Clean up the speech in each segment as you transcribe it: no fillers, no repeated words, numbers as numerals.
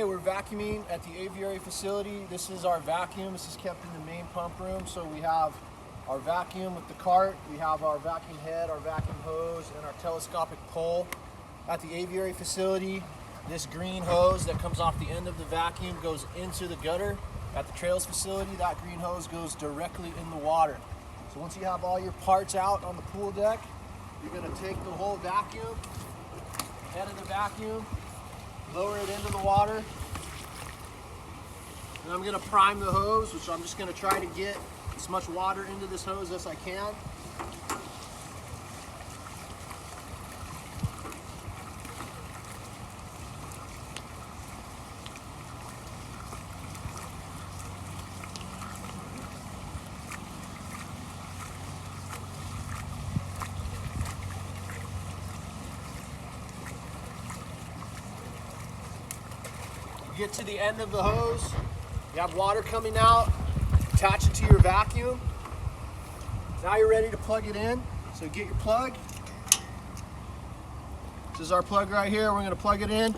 We're vacuuming at the Aviary facility. This is our vacuum. This is kept in the main pump room. So we have our vacuum with the cart, we have our vacuum head, our vacuum hose, and our telescopic pole. At the Aviary facility, this green hose that comes off the end of the vacuum goes into the gutter. At the Trails facility, that green hose goes directly in the water. So once you have all your parts out on the pool deck, you're going to take the whole vacuum, head of the vacuum, lower it into the water, and I'm going to prime the hose, which I'm just going to try to get as much water into this hose as I can. Get to the end of the hose, you have water coming out, attach it to your vacuum. Now you're ready to plug it in, so get your plug. This is our plug right here, we're going to plug it in.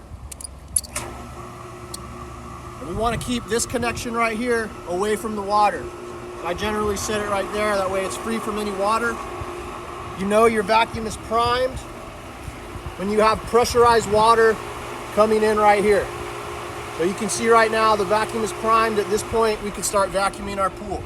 And we want to keep this connection right here away from the water. I generally set it right there, that way it's free from any water. You know your vacuum is primed when you have pressurized water coming in right here. So you can see right now the vacuum is primed. At this point, we can start vacuuming our pool.